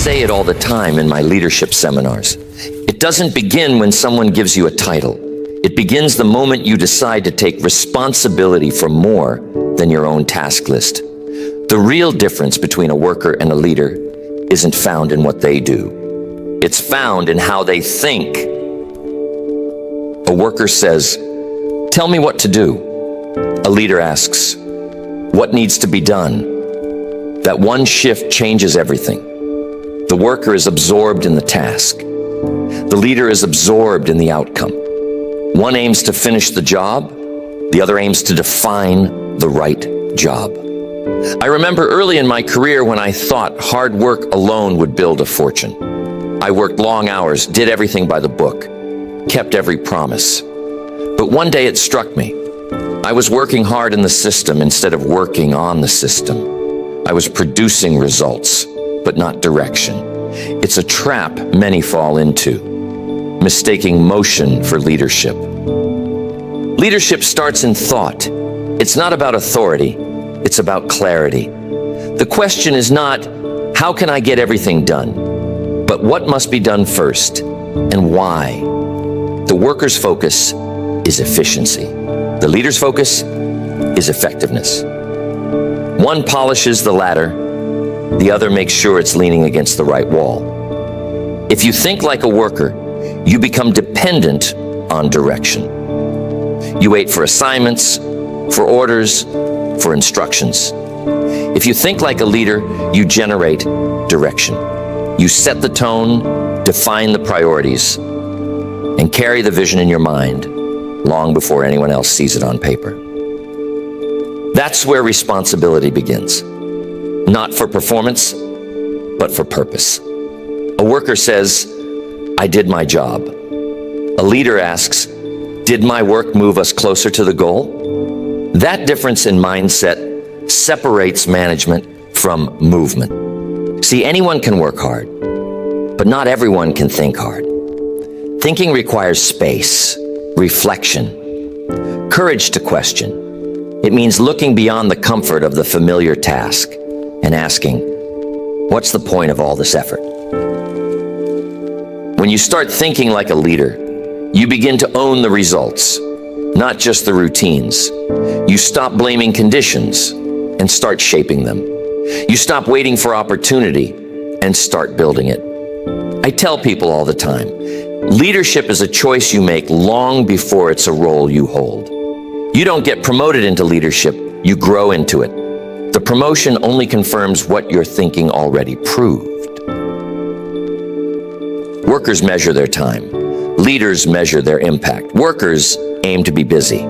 say it all the time in my leadership seminars. It doesn't begin when someone gives you a title. It begins the moment you decide to take responsibility for more than your own task list. The real difference between a worker and a leader isn't found in what they do. It's found in how they think. A worker says, "Tell me what to do." A leader asks, "What needs to be done?" That one shift changes everything. The worker is absorbed in the task. The leader is absorbed in the outcome. One aims to finish the job, the other aims to define the right job. I remember early in my career when I thought hard work alone would build a fortune. I worked long hours, did everything by the book, kept every promise. But one day it struck me. I was working hard in the system instead of working on the system. I was producing results, but not direction. It's a trap many fall into, mistaking motion for leadership. Leadership starts in thought. It's not about authority, it's about clarity. The question is not, how can I get everything done? But what must be done first, and why? The worker's focus is efficiency. The leader's focus is effectiveness. One polishes the ladder, the other makes sure it's leaning against the right wall. If you think like a worker, you become dependent on direction. You wait for assignments, for orders, for instructions. If you think like a leader, you generate direction. You set the tone, define the priorities, and carry the vision in your mind long before anyone else sees it on paper. That's where responsibility begins. Not for performance, but for purpose. A worker says, "I did my job." A leader asks, "Did my work move us closer to the goal?" That difference in mindset separates management from movement. See, anyone can work hard, but not everyone can think hard. Thinking requires space, reflection, courage to question. It means looking beyond the comfort of the familiar task and asking, what's the point of all this effort? When you start thinking like a leader, you begin to own the results, not just the routines. You stop blaming conditions and start shaping them. You stop waiting for opportunity and start building it. I tell people all the time, leadership is a choice you make long before it's a role you hold. You don't get promoted into leadership, you grow into it. The promotion only confirms what your thinking already proved. Workers measure their time. Leaders measure their impact. Workers aim to be busy.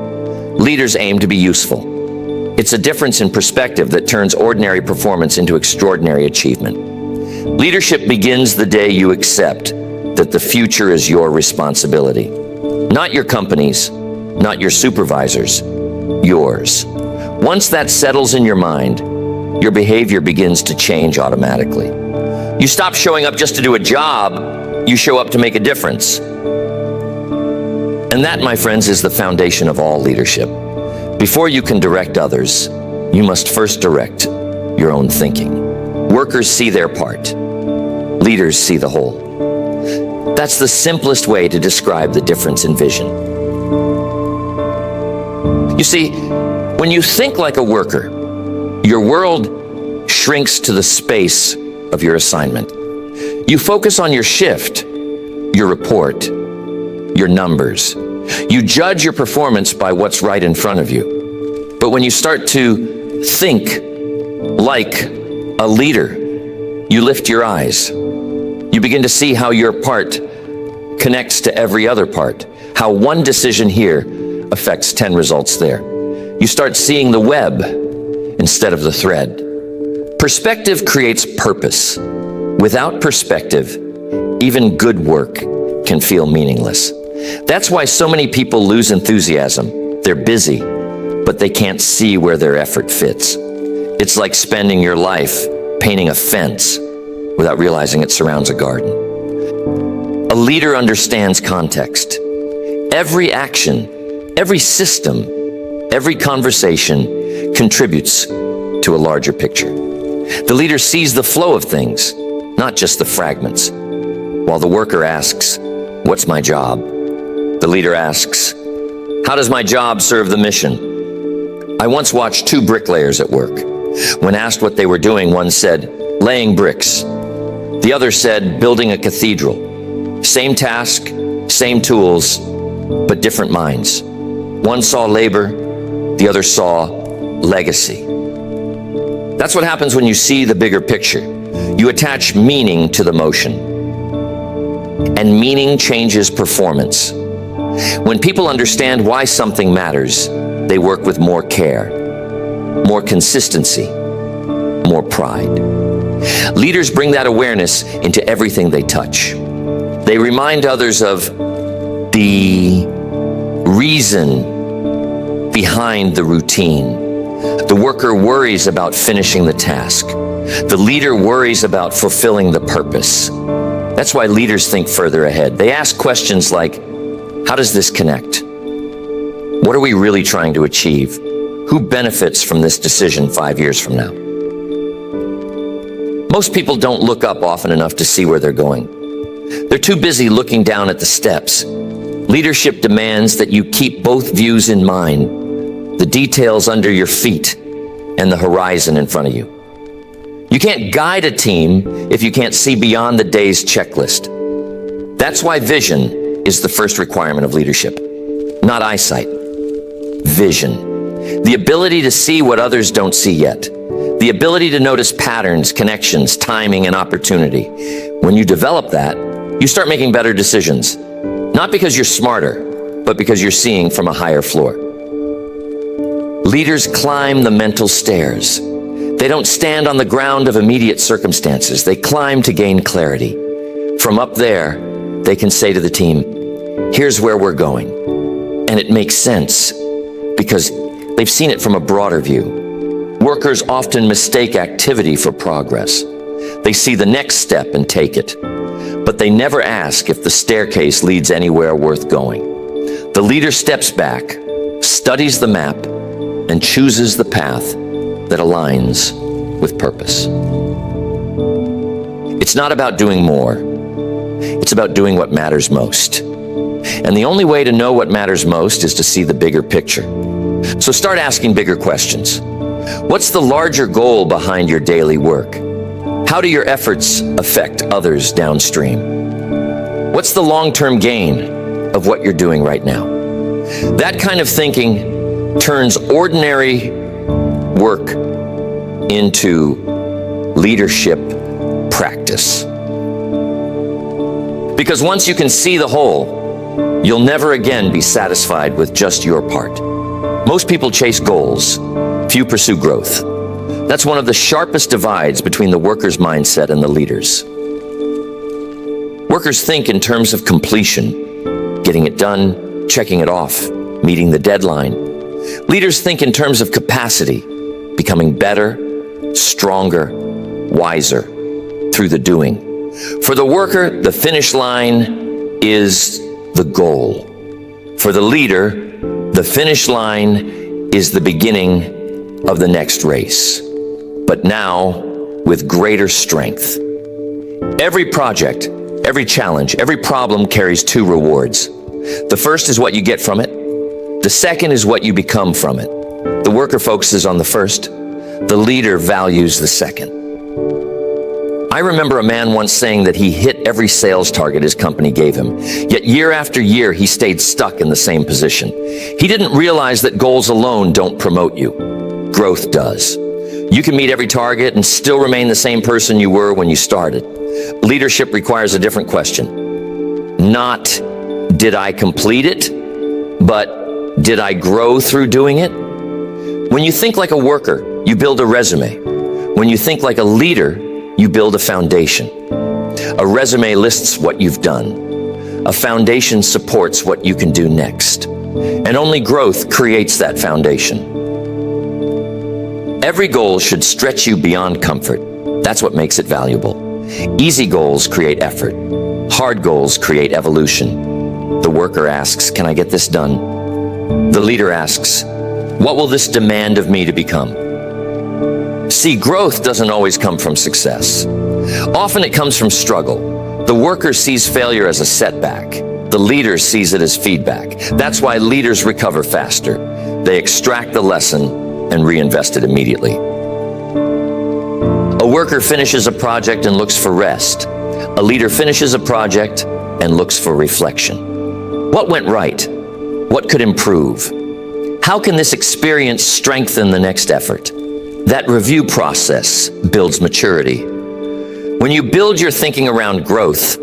Leaders aim to be useful. It's a difference in perspective that turns ordinary performance into extraordinary achievement. Leadership begins the day you accept that the future is your responsibility. Not your company's, not your supervisor's, yours. Once that settles in your mind, your behavior begins to change automatically. You stop showing up just to do a job, you show up to make a difference. And that, my friends, is the foundation of all leadership. Before you can direct others, you must first direct your own thinking. Workers see their part. Leaders see the whole. That's the simplest way to describe the difference in vision. You see, when you think like a worker, your world shrinks to the space of your assignment. You focus on your shift, your report, your numbers. You judge your performance by what's right in front of you. But when you start to think like a leader, you lift your eyes. You begin to see how your part connects to every other part, how one decision here affects 10 results there. You start seeing the web instead of the thread. Perspective creates purpose. Without perspective, even good work can feel meaningless. That's why so many people lose enthusiasm. They're busy, but they can't see where their effort fits. It's like spending your life painting a fence without realizing it surrounds a garden. A leader understands context. Every action, every system, every conversation contributes to a larger picture. The leader sees the flow of things, not just the fragments. While the worker asks, "What's my job?" the leader asks, "How does my job serve the mission?" I once watched two bricklayers at work. When asked what they were doing, one said, "Laying bricks." The other said, "Building a cathedral." Same task, same tools, but different minds. One saw labor, the other saw legacy. That's what happens when you see the bigger picture. You attach meaning to the motion, and meaning changes performance. When people understand why something matters, they work with more care, more consistency, more pride. Leaders bring that awareness into everything they touch. They remind others of the reason behind the routine. The worker worries about finishing the task. The leader worries about fulfilling the purpose. That's why leaders think further ahead. They ask questions like, how does this connect? What are we really trying to achieve? Who benefits from this decision 5 years from now? Most people don't look up often enough to see where they're going. They're too busy looking down at the steps. Leadership demands that you keep both views in mind, the details under your feet and the horizon in front of you. You can't guide a team if you can't see beyond the day's checklist. That's why vision is the first requirement of leadership, not eyesight. Vision. The ability to see what others don't see yet. The ability to notice patterns, connections, timing, and opportunity. When you develop that, you start making better decisions. Not because you're smarter, but because you're seeing from a higher floor. Leaders climb the mental stairs. They don't stand on the ground of immediate circumstances. They climb to gain clarity. From up there, they can say to the team, here's where we're going. And it makes sense because they've seen it from a broader view. Workers often mistake activity for progress. They see the next step and take it. But they never ask if the staircase leads anywhere worth going. The leader steps back, studies the map, and chooses the path that aligns with purpose. It's not about doing more. It's about doing what matters most. And the only way to know what matters most is to see the bigger picture. So start asking bigger questions. What's the larger goal behind your daily work? How do your efforts affect others downstream? What's the long-term gain of what you're doing right now? That kind of thinking turns ordinary work into leadership practice. Because once you can see the whole, you'll never again be satisfied with just your part. Most people chase goals. Few pursue growth. That's one of the sharpest divides between the worker's mindset and the leader's. Workers think in terms of completion, getting it done, checking it off, meeting the deadline. Leaders think in terms of capacity, becoming better, stronger, wiser through the doing. For the worker, the finish line is the goal. For the leader, the finish line is the beginning of the next race, but now with greater strength. Every project, every challenge, every problem carries two rewards. The first is what you get from it. The second is what you become from it. The worker focuses on the first. The leader values the second. I remember a man once saying that he hit every sales target his company gave him, yet year after year he stayed stuck in the same position. He didn't realize that goals alone don't promote you. Growth does. You can meet every target and still remain the same person you were when you started. Leadership requires a different question. Not, did I complete it, but did I grow through doing it? When you think like a worker, you build a resume. When you think like a leader, you build a foundation. A resume lists what you've done. A foundation supports what you can do next. And only growth creates that foundation. Every goal should stretch you beyond comfort. That's what makes it valuable. Easy goals create effort. Hard goals create evolution. The worker asks, can I get this done? The leader asks, what will this demand of me to become? See, growth doesn't always come from success. Often it comes from struggle. The worker sees failure as a setback. The leader sees it as feedback. That's why leaders recover faster. They extract the lesson and reinvest it immediately. A worker finishes a project and looks for rest. A leader finishes a project and looks for reflection. What went right? What could improve? How can this experience strengthen the next effort? That review process builds maturity. When you build your thinking around growth,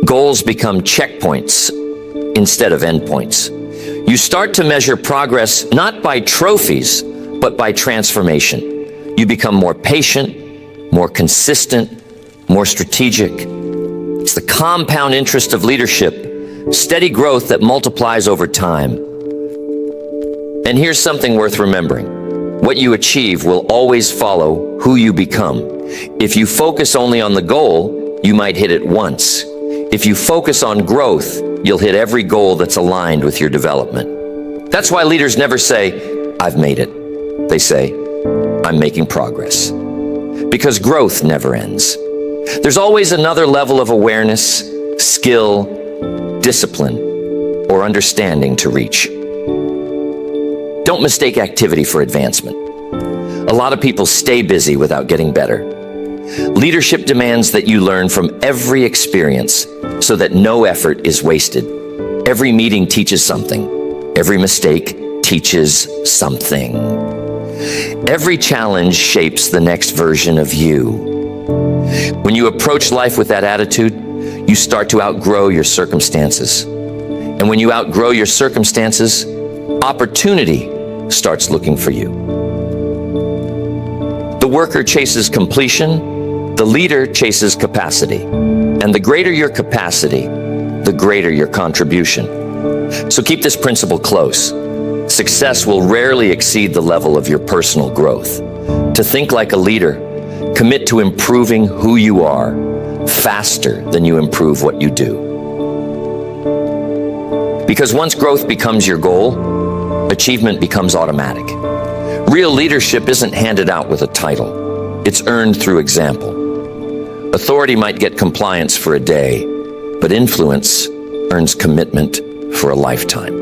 goals become checkpoints instead of endpoints. You start to measure progress not by trophies, but by transformation. You become more patient, more consistent, more strategic. It's the compound interest of leadership, steady growth that multiplies over time. And here's something worth remembering. What you achieve will always follow who you become. If you focus only on the goal, you might hit it once. If you focus on growth, you'll hit every goal that's aligned with your development. That's why leaders never say, "I've made it." They say, "I'm making progress." Because growth never ends. There's always another level of awareness, skill, discipline, or understanding to reach. Don't mistake activity for advancement. A lot of people stay busy without getting better. Leadership demands that you learn from every experience so that no effort is wasted. Every meeting teaches something. Every mistake teaches something. Every challenge shapes the next version of you. When you approach life with that attitude, you start to outgrow your circumstances. And when you outgrow your circumstances, opportunity starts looking for you. The worker chases completion, the leader chases capacity. And the greater your capacity, the greater your contribution. So keep this principle close. Success will rarely exceed the level of your personal growth. To think like a leader, commit to improving who you are faster than you improve what you do. Because once growth becomes your goal, achievement becomes automatic. Real leadership isn't handed out with a title. It's earned through example. Authority might get compliance for a day, but influence earns commitment for a lifetime.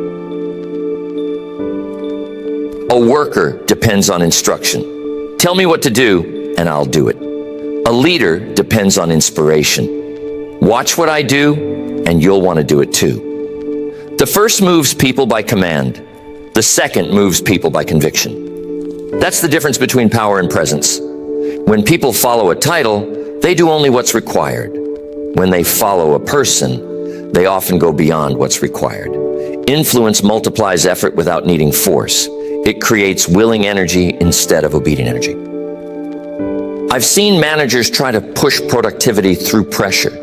A worker depends on instruction. Tell me what to do, and I'll do it. A leader depends on inspiration. Watch what I do, and you'll want to do it too. The first moves people by command. The second moves people by conviction. That's the difference between power and presence. When people follow a title, they do only what's required. When they follow a person, they often go beyond what's required. Influence multiplies effort without needing force. It creates willing energy instead of obedient energy. I've seen managers try to push productivity through pressure,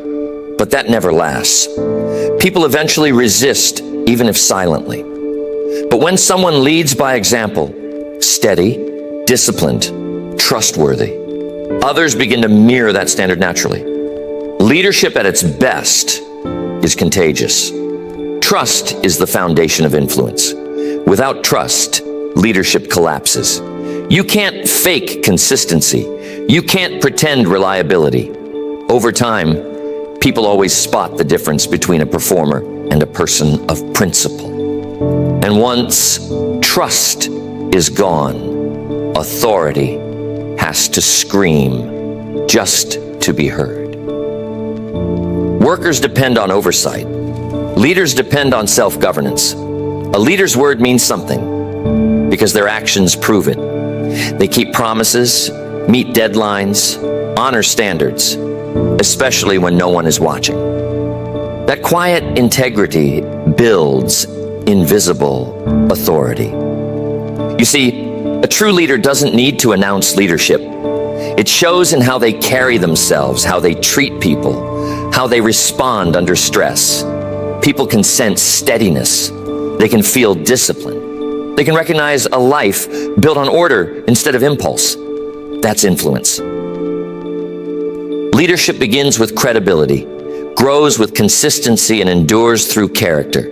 but that never lasts. People eventually resist, even if silently. But when someone leads by example, steady, disciplined, trustworthy, others begin to mirror that standard naturally. Leadership at its best is contagious. Trust is the foundation of influence. Without trust, leadership collapses. You can't fake consistency. You can't pretend reliability. Over time, people always spot the difference between a performer and a person of principle. And once trust is gone, authority has to scream just to be heard. Workers depend on oversight. Leaders depend on self-governance. A leader's word means something because their actions prove it. They keep promises, meet deadlines, honor standards, especially when no one is watching. That quiet integrity builds invisible authority. You see, a true leader doesn't need to announce leadership. It shows in how they carry themselves, how they treat people, how they respond under stress. People can sense steadiness. They can feel discipline. They can recognize a life built on order instead of impulse. That's influence. Leadership begins with credibility, grows with consistency, and endures through character.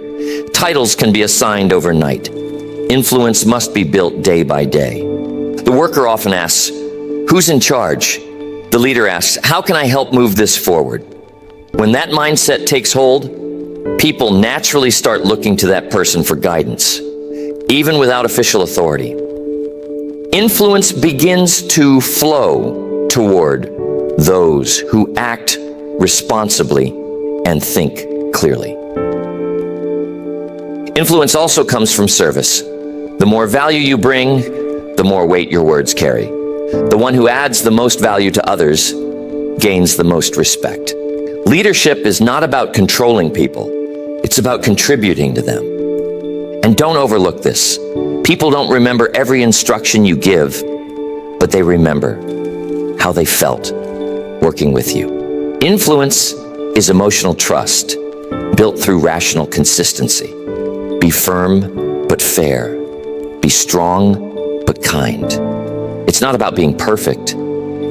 Titles can be assigned overnight. Influence must be built day by day. The worker often asks, Who's in charge? The leader asks, how can I help move this forward? When that mindset takes hold, people naturally start looking to that person for guidance, even without official authority. Influence begins to flow toward those who act responsibly and think clearly. Influence also comes from service. The more value you bring, the more weight your words carry. The one who adds the most value to others gains the most respect. Leadership is not about controlling people. It's about contributing to them. And don't overlook this. People don't remember every instruction you give, but they remember how they felt working with you. Influence is emotional trust built through rational consistency. Be firm but fair. Be strong but kind. It's not about being perfect.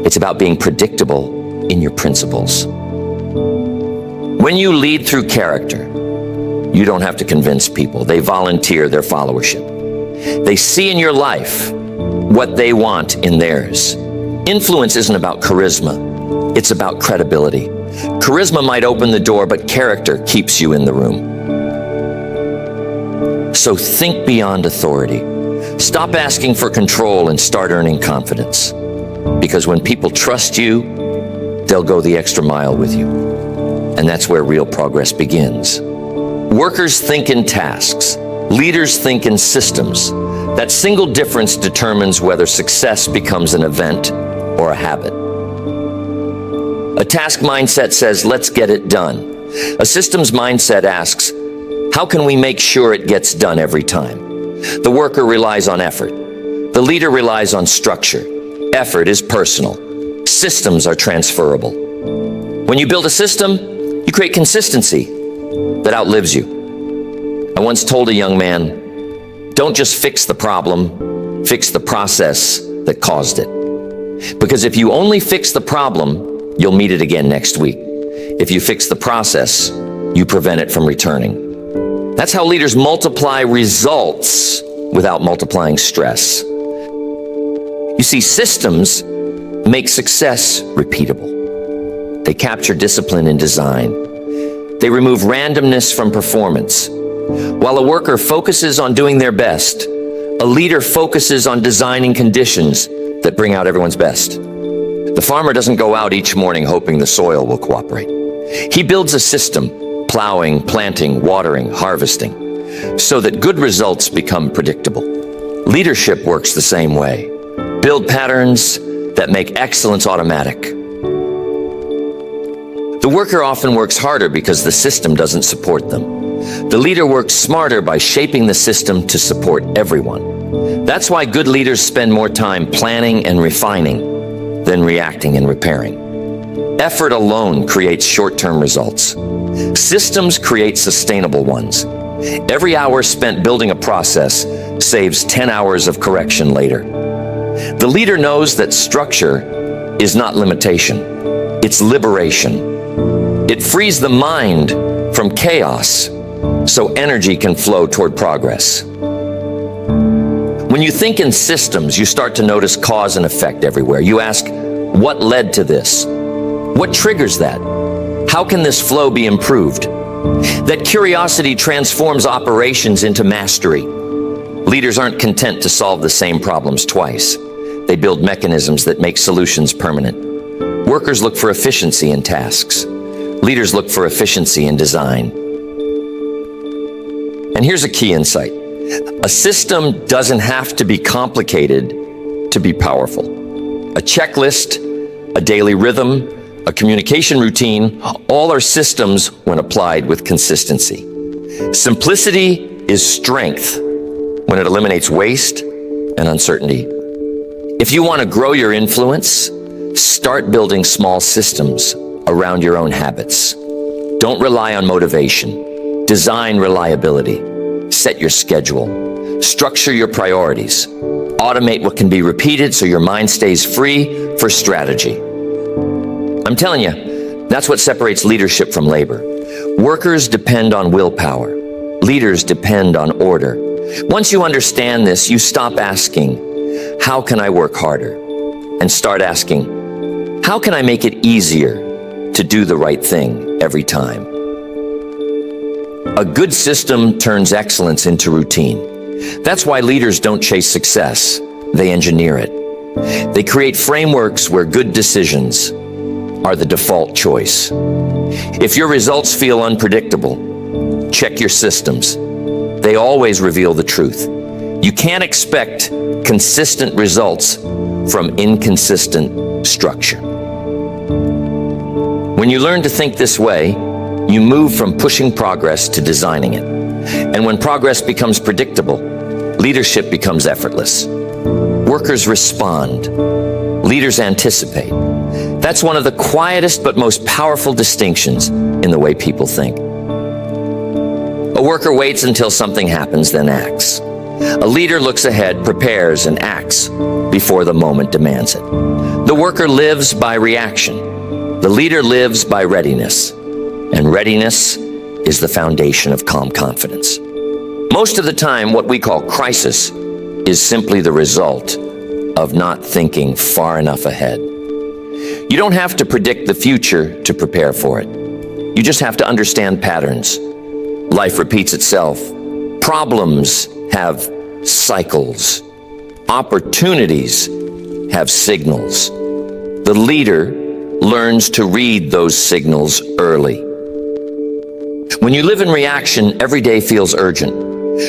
It's about being predictable in your principles. When you lead through character, you don't have to convince people. They volunteer their followership. They see in your life what they want in theirs. Influence isn't about charisma. It's about credibility. Charisma might open the door, but character keeps you in the room. So think beyond authority. Stop asking for control and start earning confidence. Because when people trust you, they'll go the extra mile with you. And that's where real progress begins. Workers think in tasks. Leaders think in systems. That single difference determines whether success becomes an event or a habit. A task mindset says, let's get it done. A systems mindset asks, how can we make sure it gets done every time? The worker relies on effort. The leader relies on structure. Effort is personal. Systems are transferable. When you build a system, you create consistency that outlives you. I once told a young man, don't just fix the problem, fix the process that caused it. Because if you only fix the problem, you'll meet it again next week. If you fix the process, you prevent it from returning. That's how leaders multiply results without multiplying stress. You see, systems make success repeatable. They capture discipline in design. They remove randomness from performance. While a worker focuses on doing their best, a leader focuses on designing conditions that bring out everyone's best. The farmer doesn't go out each morning hoping the soil will cooperate. He builds a system, plowing, planting, watering, harvesting, so that good results become predictable. Leadership works the same way. Build patterns that make excellence automatic. The worker often works harder because the system doesn't support them. The leader works smarter by shaping the system to support everyone. That's why good leaders spend more time planning and refining than reacting and repairing. Effort alone creates short-term results. Systems create sustainable ones. Every hour spent building a process saves 10 hours of correction later. The leader knows that structure is not limitation, it's liberation. It frees the mind from chaos so energy can flow toward progress. When you think in systems, you start to notice cause and effect everywhere. You ask, what led to this? What triggers that? How can this flow be improved? That curiosity transforms operations into mastery. Leaders aren't content to solve the same problems twice. They build mechanisms that make solutions permanent. Workers look for efficiency in tasks. Leaders look for efficiency in design. And here's a key insight. A system doesn't have to be complicated to be powerful. A checklist, a daily rhythm, a communication routine, all are systems when applied with consistency. Simplicity is strength when it eliminates waste and uncertainty. If you want to grow your influence, start building small systems around your own habits. Don't rely on motivation. Design reliability. Set your schedule. Structure your priorities. Automate what can be repeated so your mind stays free for strategy. I'm telling you, that's what separates leadership from labor. Workers depend on willpower. Leaders depend on order. Once you understand this, you stop asking, how can I work harder? and start asking, how can I make it easier to do the right thing every time? A good system turns excellence into routine. That's why leaders don't chase success, they engineer it. They create frameworks where good decisions are the default choice. If your results feel unpredictable, check your systems. They always reveal the truth. You can't expect consistent results from inconsistent structure. When you learn to think this way, you move from pushing progress to designing it. And when progress becomes predictable, leadership becomes effortless. Workers respond. Leaders anticipate. That's one of the quietest but most powerful distinctions in the way people think. A worker waits until something happens, then acts. A leader looks ahead, prepares, and acts before the moment demands it. The worker lives by reaction. The leader lives by readiness. And readiness is the foundation of calm confidence. Most of the time, what we call crisis is simply the result of not thinking far enough ahead. You don't have to predict the future to prepare for it. You just have to understand patterns. Life repeats itself. Problems have cycles. Opportunities have signals. The leader learns to read those signals early. When you live in reaction, every day feels urgent.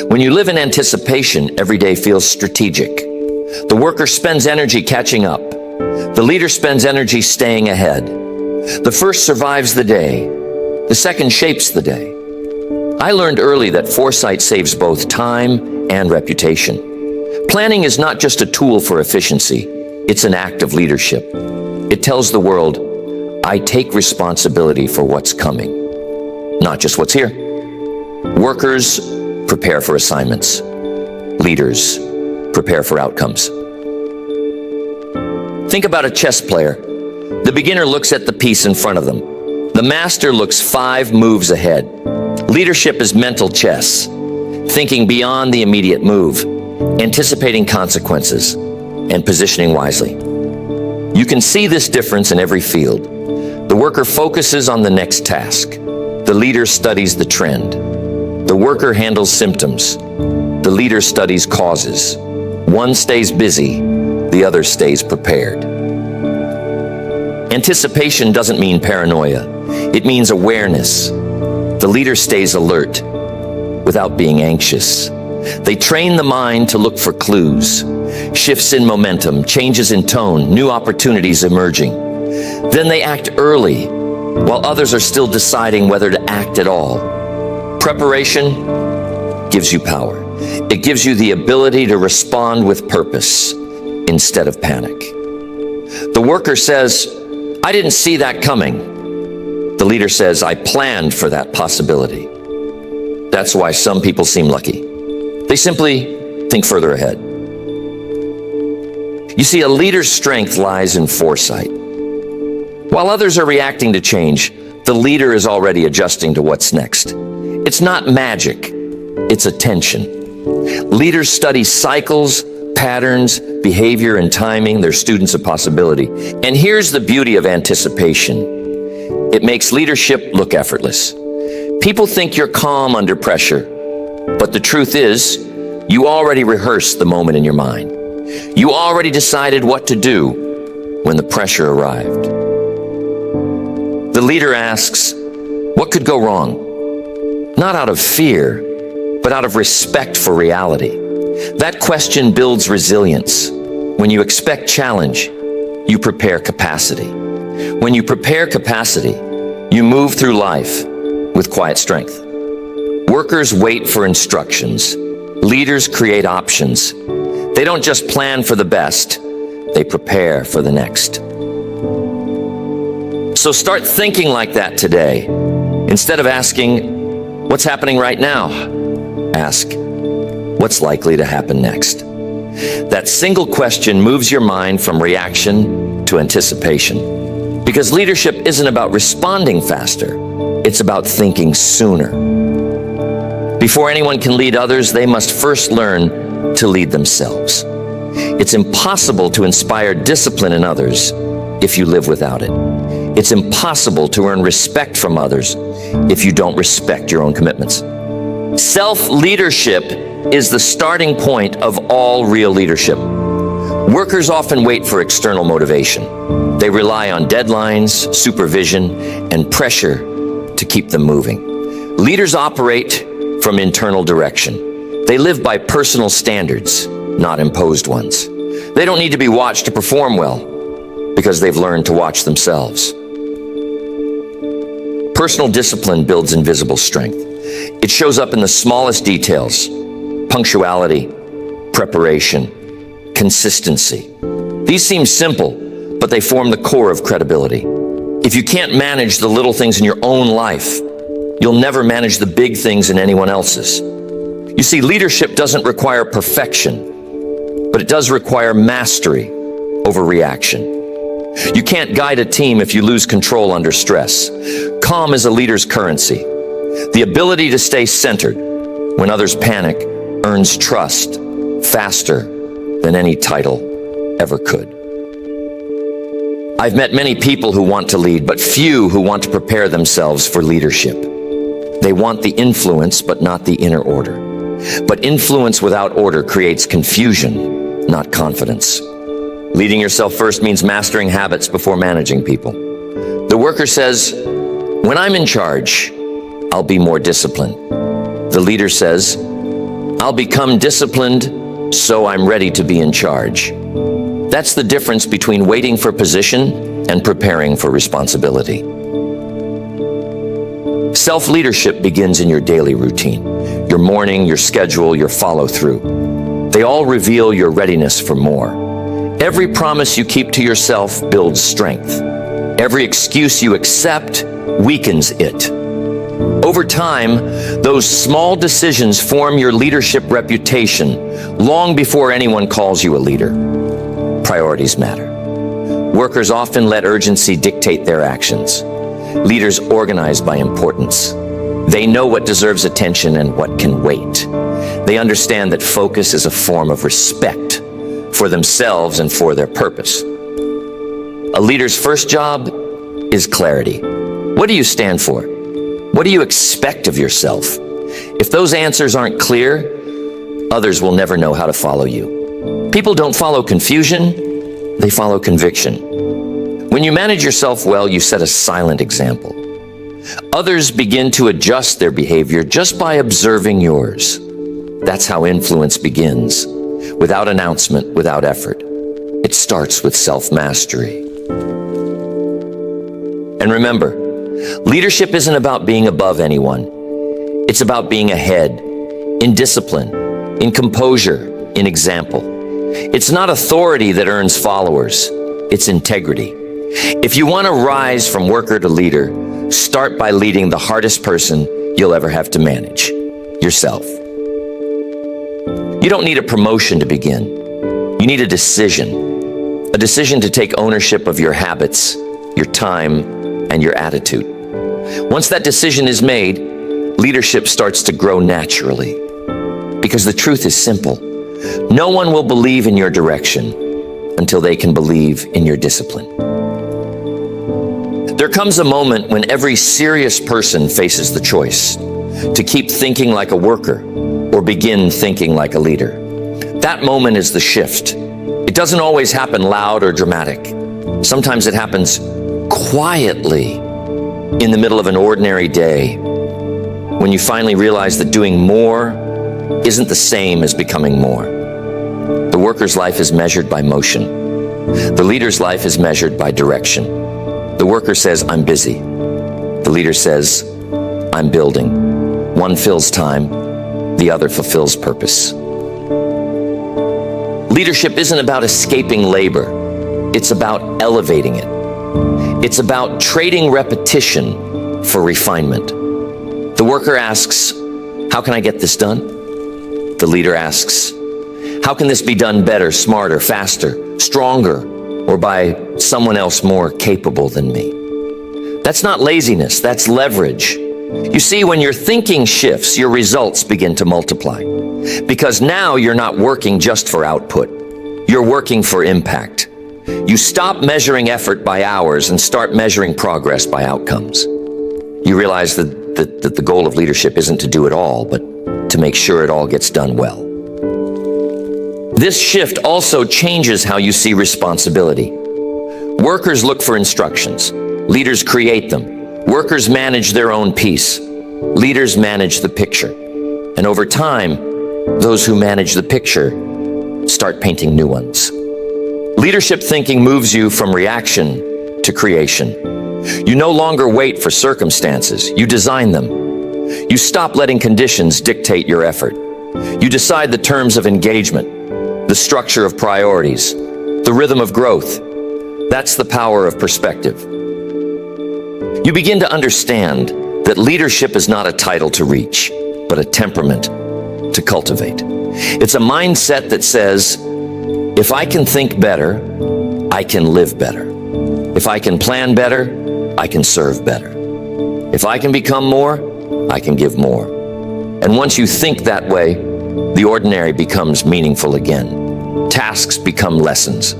When you live in anticipation, every day feels strategic. The worker spends energy catching up. The leader spends energy staying ahead. The first survives the day. The second shapes the day. I learned early that foresight saves both time and reputation. Planning is not just a tool for efficiency. It's an act of leadership. It tells the world, I take responsibility for what's coming, not just what's here. Workers prepare for assignments. Leaders prepare for outcomes. Think about a chess player. The beginner looks at the piece in front of them. The master looks 5 moves ahead. Leadership is mental chess, thinking beyond the immediate move, anticipating consequences, and positioning wisely. You can see this difference in every field. The worker focuses on the next task. The leader studies the trend. The worker handles symptoms. The leader studies causes. One stays busy, the other stays prepared. Anticipation doesn't mean paranoia. It means awareness. The leader stays alert without being anxious. They train the mind to look for clues, shifts in momentum, changes in tone, new opportunities emerging. Then they act early, while others are still deciding whether to act at all. Preparation gives you power. It gives you the ability to respond with purpose instead of panic. The worker says, I didn't see that coming. The leader says, I planned for that possibility. That's why some people seem lucky. They simply think further ahead. You see, a leader's strength lies in foresight. While others are reacting to change, the leader is already adjusting to what's next. It's not magic, it's attention. Leaders study cycles, patterns, behavior, and timing. They're students of possibility. And here's the beauty of anticipation. It makes leadership look effortless. People think you're calm under pressure, but the truth is, you already rehearsed the moment in your mind. You already decided what to do when the pressure arrived. The leader asks, what could go wrong? Not out of fear, but out of respect for reality. That question builds resilience. When you expect challenge, you prepare capacity. When you prepare capacity, you move through life with quiet strength. Workers wait for instructions. Leaders create options. They don't just plan for the best, they prepare for the next. So start thinking like that today. Instead of asking, what's happening right now? Ask, what's likely to happen next? That single question moves your mind from reaction to anticipation. Because leadership isn't about responding faster, it's about thinking sooner. Before anyone can lead others, they must first learn to lead themselves. It's impossible to inspire discipline in others if you live without it. It's impossible to earn respect from others if you don't respect your own commitments. Self-leadership is the starting point of all real leadership. Workers often wait for external motivation. They rely on deadlines, supervision, and pressure to keep them moving. Leaders operate from internal direction. They live by personal standards, not imposed ones. They don't need to be watched to perform well because they've learned to watch themselves. Personal discipline builds invisible strength. It shows up in the smallest details: punctuality, preparation, consistency. These seem simple, but they form the core of credibility. If you can't manage the little things in your own life, you'll never manage the big things in anyone else's. You see, leadership doesn't require perfection, but it does require mastery over reaction. You can't guide a team if you lose control under stress. Calm is a leader's currency. The ability to stay centered when others panic earns trust faster than any title ever could. I've met many people who want to lead, but few who want to prepare themselves for leadership. They want the influence, but not the inner order. But influence without order creates confusion, not confidence. Leading yourself first means mastering habits before managing people. The worker says, "When I'm in charge, I'll be more disciplined." The leader says, "I'll become disciplined so I'm ready to be in charge." That's the difference between waiting for position and preparing for responsibility. Self-leadership begins in your daily routine, your morning, your schedule, your follow-through. They all reveal your readiness for more. Every promise you keep to yourself builds strength. Every excuse you accept weakens it. Over time, those small decisions form your leadership reputation long before anyone calls you a leader. Priorities matter. Workers often let urgency dictate their actions. Leaders organize by importance. They know what deserves attention and what can wait. They understand that focus is a form of respect for themselves and for their purpose. A leader's first job is clarity. What do you stand for? What do you expect of yourself? If those answers aren't clear, others will never know how to follow you. People don't follow confusion, they follow conviction. When you manage yourself well, you set a silent example. Others begin to adjust their behavior just by observing yours. That's how influence begins, without announcement, without effort. It starts with self-mastery. And remember, leadership isn't about being above anyone. It's about being ahead, in discipline, in composure, in example. It's not authority that earns followers, it's integrity. If you want to rise from worker to leader, start by leading the hardest person you'll ever have to manage, yourself. You don't need a promotion to begin. You need a decision to take ownership of your habits, your time, and your attitude. Once that decision is made, leadership starts to grow naturally. Because the truth is simple. No one will believe in your direction until they can believe in your discipline. There comes a moment when every serious person faces the choice to keep thinking like a worker or begin thinking like a leader. That moment is the shift. It doesn't always happen loud or dramatic. Sometimes it happens quietly in the middle of an ordinary day, when you finally realize that doing more isn't the same as becoming more. The worker's life is measured by motion. The leader's life is measured by direction. The worker says, "I'm busy." The leader says, "I'm building." One fills time, the other fulfills purpose. Leadership isn't about escaping labor. It's about elevating it. It's about trading repetition for refinement. The worker asks, "How can I get this done?" The leader asks, "How can this be done better, smarter, faster, stronger, or by someone else more capable than me?" That's not laziness, that's leverage. You see, when your thinking shifts, your results begin to multiply. Because now you're not working just for output. you're working for impact. You stop measuring effort by hours and start measuring progress by outcomes. You realize that the goal of leadership isn't to do it all, but to make sure it all gets done well. This shift also changes how you see responsibility. Workers look for instructions. Leaders create them. Workers manage their own piece. Leaders manage the picture. And over time, those who manage the picture start painting new ones. Leadership thinking moves you from reaction to creation. You no longer wait for circumstances. You design them. You stop letting conditions dictate your effort. You decide the terms of engagement, the structure of priorities, the rhythm of growth. That's the power of perspective. You begin to understand that leadership is not a title to reach, but a temperament to cultivate. It's a mindset that says, if I can think better, I can live better. If I can plan better, I can serve better. If I can become more, I can give more. And once you think that way, the ordinary becomes meaningful again. Tasks become lessons.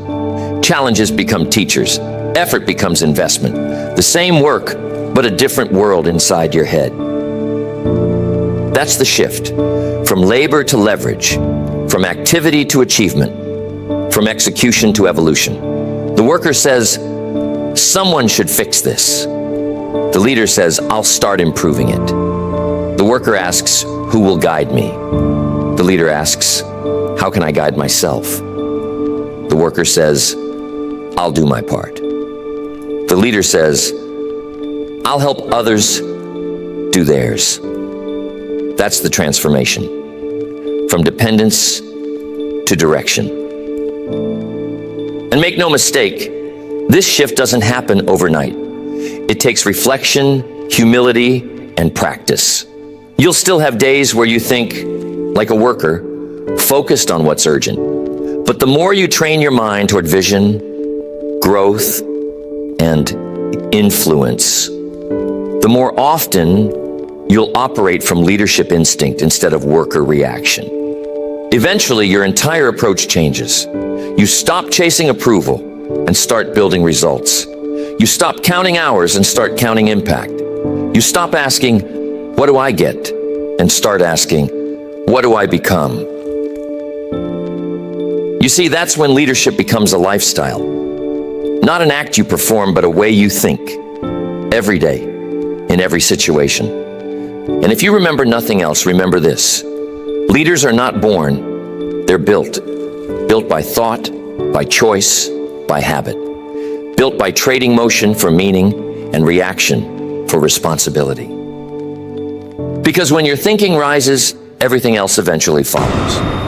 Challenges become teachers. Effort becomes investment. The same work, but a different world inside your head. That's the shift. From labor to leverage. From activity to achievement. From execution to evolution. The worker says, someone should fix this. The leader says, I'll start improving it. The worker asks, who will guide me? The leader asks, how can I guide myself? The worker says, I'll do my part. The leader says, I'll help others do theirs. That's the transformation. From dependence to direction. And make no mistake, this shift doesn't happen overnight. It takes reflection, humility, and practice. You'll still have days where you think, like a worker, focused on what's urgent. But the more you train your mind toward vision, growth, and influence, the more often you'll operate from leadership instinct instead of worker reaction. Eventually, your entire approach changes. You stop chasing approval and start building results. You stop counting hours and start counting impact. You stop asking, what do I get? And start asking, what do I become? You see, that's when leadership becomes a lifestyle. Not an act you perform, but a way you think. Every day, in every situation. And if you remember nothing else, remember this. Leaders are not born, they're built. Built by thought, by choice, by habit. Built by trading motion for meaning and reaction for responsibility. Because when your thinking rises, everything else eventually follows.